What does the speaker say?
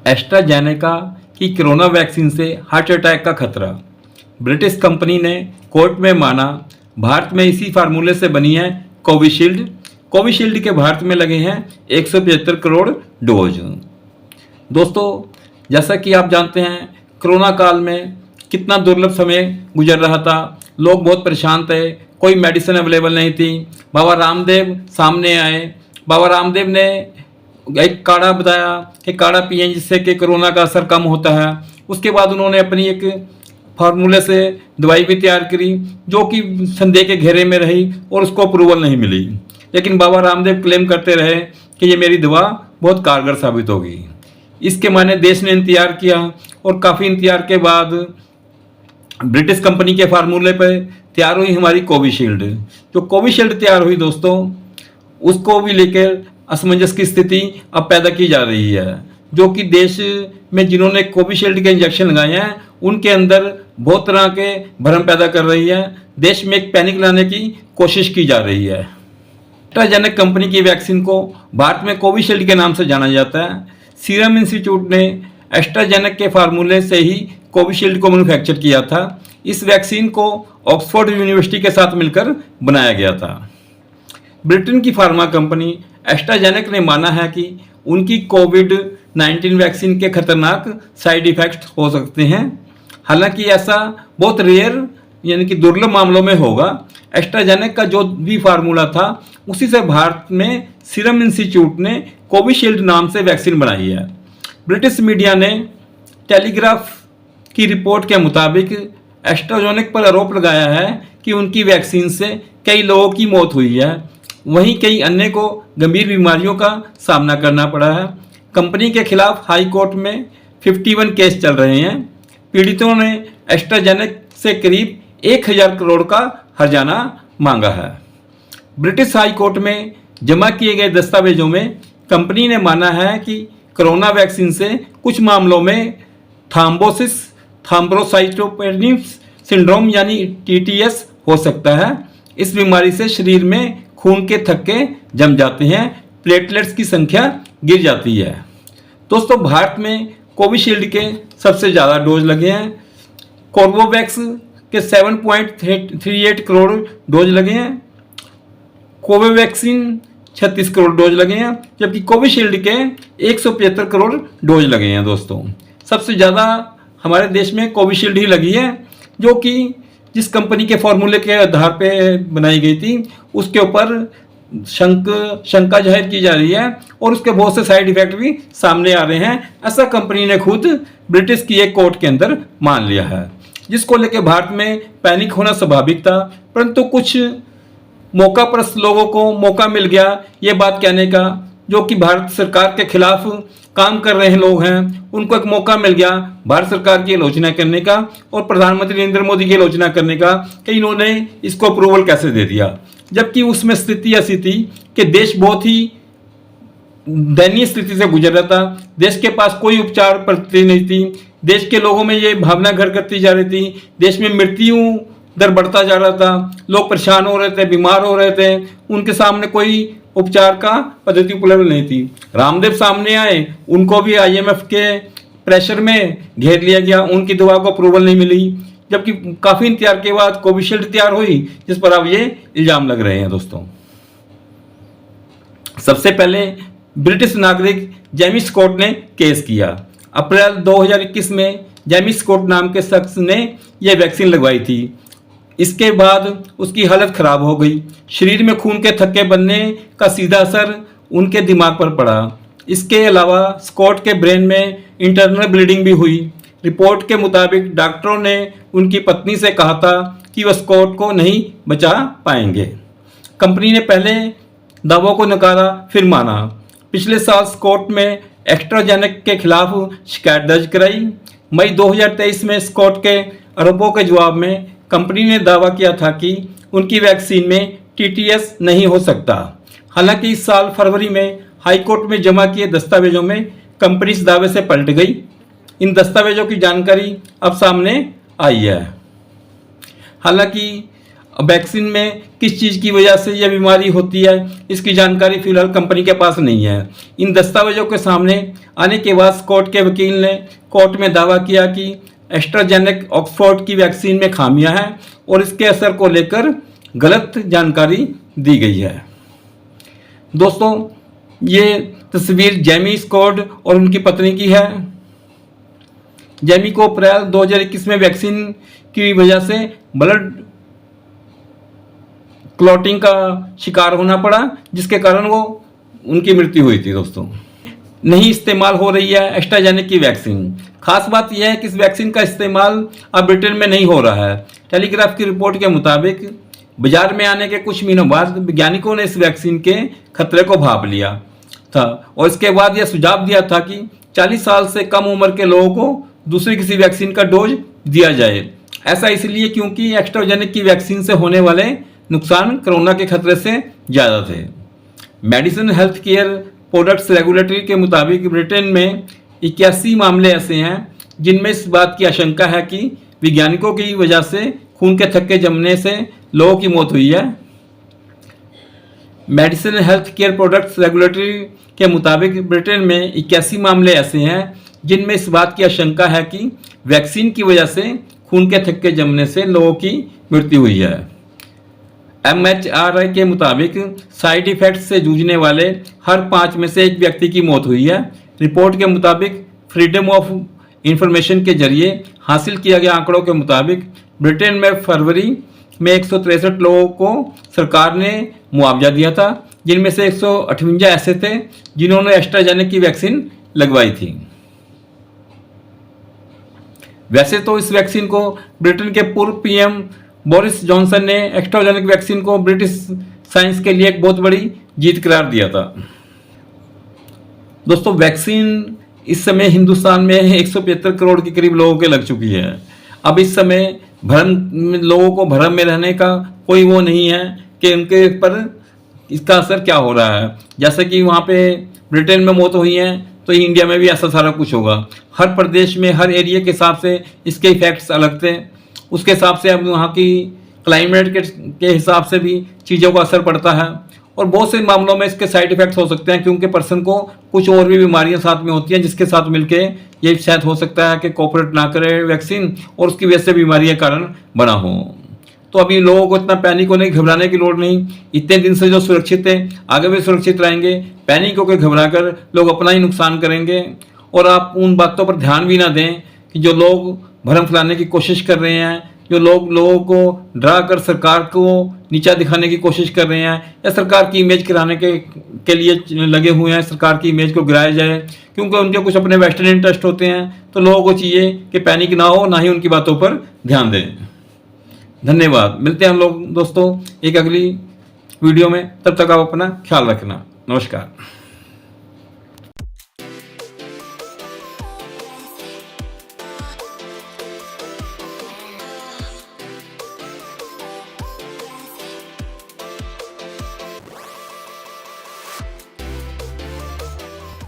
AstraZeneca की corona vaccine से heart attack का खतरा। ब्रिटिश कंपनी ने कोर्ट में माना भारत में इसी फार्मूले से बनी है कोविशील्ड। कोविशील्ड के भारत में लगे हैं 175 करोड़ डोज। दोस्तों, जैसा कि आप जानते हैं, कोरोना काल में कितना दुर्लभ समय गुजर रहा था। लोग बहुत परेशान थे, कोई मेडिसिन अवेलेबल नहीं थी। बाबा रामदेव सामने आए। बाबा रामदेव ने एक काढ़ा बताया कि काढ़ा पिएं जिससे कि कोरोना का असर कम होता है। उसके बाद उन्होंने अपनी एक फार्मूले से दवाई भी तैयार करी जो कि संदेह के घेरे में रही और उसको अप्रूवल नहीं मिली। लेकिन बाबा रामदेव क्लेम करते रहे कि ये मेरी दवा बहुत कारगर साबित होगी। इसके माने देश ने इंतजार किया और काफ़ी इंतजार के बाद ब्रिटिश कंपनी के फार्मूले पर तैयार हुई हमारी कोविशील्ड। जो कोविशील्ड तैयार हुई दोस्तों, उसको भी लेकर असमंजस की स्थिति अब पैदा की जा रही है। जो कि देश में जिन्होंने कोविशील्ड के इंजेक्शन लगाए हैं उनके अंदर बहुत तरह के भ्रम पैदा कर रही है। देश में एक पैनिक लाने की कोशिश की जा रही है। एस्ट्राजेनेका कंपनी की वैक्सीन को भारत में कोविशील्ड के नाम से जाना जाता है। सीरम इंस्टीट्यूट ने एस्ट्राजेनेका के फार्मूले से ही कोविशील्ड को मैन्युफैक्चर किया था। इस वैक्सीन को ऑक्सफोर्ड यूनिवर्सिटी के साथ मिलकर बनाया गया था। ब्रिटेन की फार्मा कंपनी एस्ट्राजेनेका ने माना है कि उनकी कोविड-19 वैक्सीन के खतरनाक साइड इफ़ेक्ट्स हो सकते हैं। हालांकि ऐसा बहुत रेयर यानी कि दुर्लभ मामलों में होगा। एस्ट्राजेनेका का जो भी फार्मूला था उसी से भारत में सीरम इंस्टीट्यूट ने कोविशील्ड नाम से वैक्सीन बनाई है। ब्रिटिश मीडिया ने टेलीग्राफ की रिपोर्ट के मुताबिक एस्ट्राजेनेका पर आरोप लगाया है कि उनकी वैक्सीन से कई लोगों की मौत हुई है। वहीं कई अन्य को गंभीर बीमारियों का सामना करना पड़ा है। कंपनी के खिलाफ हाई कोर्ट में 51 केस चल रहे हैं। पीड़ितों ने एस्ट्राजेनेका से करीब 1000 करोड़ का हर्जाना मांगा है। ब्रिटिश हाई कोर्ट में जमा किए गए दस्तावेजों में कंपनी ने माना है कि कोरोना वैक्सीन से कुछ मामलों में थ्रोम्बोसाइटोपेनिक सिंड्रोम यानी TTS हो सकता है। इस बीमारी से शरीर में खून के थक्के जम जाते हैं, प्लेटलेट्स की संख्या गिर जाती है। दोस्तों, भारत में कोविशील्ड के सबसे ज़्यादा डोज लगे हैं। कोर्बोवैक्स के 7.38 करोड़ डोज लगे हैं। कोवैक्सीन 36 करोड़ डोज लगे हैं, जबकि कोविशील्ड के 175 करोड़ डोज लगे हैं। दोस्तों, सबसे ज़्यादा हमारे देश में कोविशील्ड ही लगी है, जो कि जिस कंपनी के फॉर्मूले के आधार पे बनाई गई थी उसके ऊपर शंका जाहिर की जा रही है और उसके बहुत से साइड इफेक्ट भी सामने आ रहे हैं। ऐसा कंपनी ने खुद ब्रिटिश की एक कोर्ट के अंदर मान लिया है, जिसको लेकर भारत में पैनिक होना स्वाभाविक था। परंतु कुछ मौकापरस्त लोगों को मौका मिल गया ये बात कहने का, जो कि भारत सरकार के खिलाफ काम कर रहे लोग हैं, उनको एक मौका मिल गया भारत सरकार की आलोचना करने का और प्रधानमंत्री नरेंद्र मोदी की आलोचना करने का कि इन्होंने इसको अप्रूवल कैसे दे दिया। जबकि उसमें स्थिति ऐसी थी कि देश बहुत ही दयनीय स्थिति से गुजर रहा था। देश के पास कोई उपचार पद्धति नहीं थी। देश के लोगों में ये भावना घर करती जा रही थी। देश में मृत्यु दर बढ़ता जा रहा था। लोग परेशान हो रहे थे, बीमार हो रहे थे। उनके सामने कोई उपचार का पद्धति उपलब्ध नहीं थी। रामदेव सामने आए, उनको भी IMF के प्रेशर में घेर लिया गया। उनकी दवा को अप्रूवल नहीं मिली, जबकि काफ़ी इंतजार के बाद कोविशील्ड तैयार हुई, जिस पर अब ये इल्ज़ाम लग रहे हैं। दोस्तों, सबसे पहले ब्रिटिश नागरिक जेमी स्कॉट ने केस किया। अप्रैल 2021 में जेमी स्कॉट नाम के शख्स ने यह वैक्सीन लगवाई थी। इसके बाद उसकी हालत खराब हो गई। शरीर में खून के थक्के बनने का सीधा असर उनके दिमाग पर पड़ा। इसके अलावा स्कॉट के ब्रेन में इंटरनल ब्लीडिंग भी हुई। रिपोर्ट के मुताबिक डॉक्टरों ने उनकी पत्नी से कहा था कि वह स्कॉट को नहीं बचा पाएंगे। कंपनी ने पहले दावों को नकारा, फिर माना। पिछले साल स्कॉट में एस्ट्राजेनेका के खिलाफ शिकायत दर्ज कराई। मई 2023 में स्कॉट के आरोपों के जवाब में कंपनी ने दावा किया था कि उनकी वैक्सीन में TTS नहीं हो सकता। हालांकि इस साल फरवरी में हाई कोर्ट में जमा किए दस्तावेजों में कंपनी इस दावे से पलट गई। इन दस्तावेजों की जानकारी अब सामने आई है। हालांकि वैक्सीन में किस चीज़ की वजह से यह बीमारी होती है, इसकी जानकारी फिलहाल कंपनी के पास नहीं है। इन दस्तावेजों के सामने आने के बाद कोर्ट के वकील ने कोर्ट में दावा किया कि एस्ट्राजेनेका ऑक्सफोर्ड की वैक्सीन में खामियां हैं और इसके असर को लेकर गलत जानकारी दी गई है। दोस्तों, ये तस्वीर जेमी स्कॉट और उनकी पत्नी की है। जेमी को अप्रैल 2021 में वैक्सीन की वजह से ब्लड क्लॉटिंग का शिकार होना पड़ा, जिसके कारण वो उनकी मृत्यु हुई थी। दोस्तों, नहीं इस्तेमाल हो रही है एस्ट्राजेनेका की वैक्सीन। खास बात यह है कि इस वैक्सीन का इस्तेमाल अब ब्रिटेन में नहीं हो रहा है। टेलीग्राफ की रिपोर्ट के मुताबिक बाजार में आने के कुछ महीनों बाद वैज्ञानिकों ने इस वैक्सीन के खतरे को भांप लिया था और इसके बाद यह सुझाव दिया था कि 40 साल से कम उम्र के लोगों को दूसरी किसी वैक्सीन का डोज दिया जाए। ऐसा इसलिए क्योंकि एस्ट्राजेनेका की वैक्सीन से होने वाले नुकसान कोरोना के खतरे से ज़्यादा थे। Medicine health care products regulatory के मुताबिक ब्रिटेन में 81 मामले ऐसे हैं जिनमें इस बात की आशंका है कि वैज्ञानिकों की वजह से खून के थक्के जमने से लोगों की मौत हुई है। Medicine health care products regulatory के मुताबिक ब्रिटेन में 81 मामले ऐसे हैं जिनमें इस बात की आशंका है कि वैक्सीन की वजह से खून के थक्के जमने से लोगों की मृत्यु हुई है। MHRA के मुताबिक साइड इफेक्ट से जूझने वाले हर 5 में से एक व्यक्ति की मौत हुई है। रिपोर्ट के मुताबिक फ्रीडम ऑफ इंफॉर्मेशन के जरिए हासिल किया गया आंकड़ों के मुताबिक ब्रिटेन में फरवरी में 163 लोगों को सरकार ने मुआवजा दिया था, जिनमें से 158 ऐसे थे जिन्होंने एस्ट्राजेनेका की वैक्सीन लगवाई थी। वैसे तो इस वैक्सीन को ब्रिटेन के पूर्व पीएम बोरिस जॉनसन ने एस्ट्राजेनेका वैक्सीन को ब्रिटिश साइंस के लिए एक बहुत बड़ी जीत करार दिया था। दोस्तों, वैक्सीन इस समय हिंदुस्तान में 175 करोड़ के करीब लोगों के लग चुकी है। अब इस समय लोगों को भ्रम में रहने का कोई वो नहीं है कि उनके पर इसका असर क्या हो रहा है। जैसे कि वहाँ पे ब्रिटेन में मौत हुई है तो इंडिया में भी ऐसा सारा कुछ होगा। हर प्रदेश में हर एरिया के हिसाब से इसके इफेक्ट्स अलग थे, उसके हिसाब से अब वहाँ की क्लाइमेट के हिसाब से भी चीज़ों का असर पड़ता है और बहुत से मामलों में इसके साइड इफेक्ट्स हो सकते हैं क्योंकि पर्सन को कुछ और भी बीमारियां साथ में होती हैं जिसके साथ मिलके ये शायद हो सकता है कि कोऑपरेट ना करे वैक्सीन और उसकी वजह से बीमारियां कारण बना हो। तो अभी लोगों को इतना पैनिक होने घबराने की लोड़ नहीं। इतने दिन से जो सुरक्षित है आगे भी सुरक्षित रहेंगे। पैनिक होकर घबरा कर लोग अपना ही नुकसान करेंगे और आप उन बातों पर ध्यान भी ना दें कि जो लोग भ्रम फैलाने की कोशिश कर रहे हैं, जो लोगों को डरा कर सरकार को नीचा दिखाने की कोशिश कर रहे हैं या सरकार की इमेज गिराने के लिए लगे हुए हैं, सरकार की इमेज को गिराया जाए क्योंकि उनके कुछ अपने वेस्टर्न इंटरेस्ट होते हैं। तो लोगों को चाहिए कि पैनिक ना हो, ना ही उनकी बातों पर ध्यान दें। धन्यवाद। मिलते हैं हम लोग दोस्तों एक अगली वीडियो में, तब तक आप अपना ख्याल रखना। नमस्कार।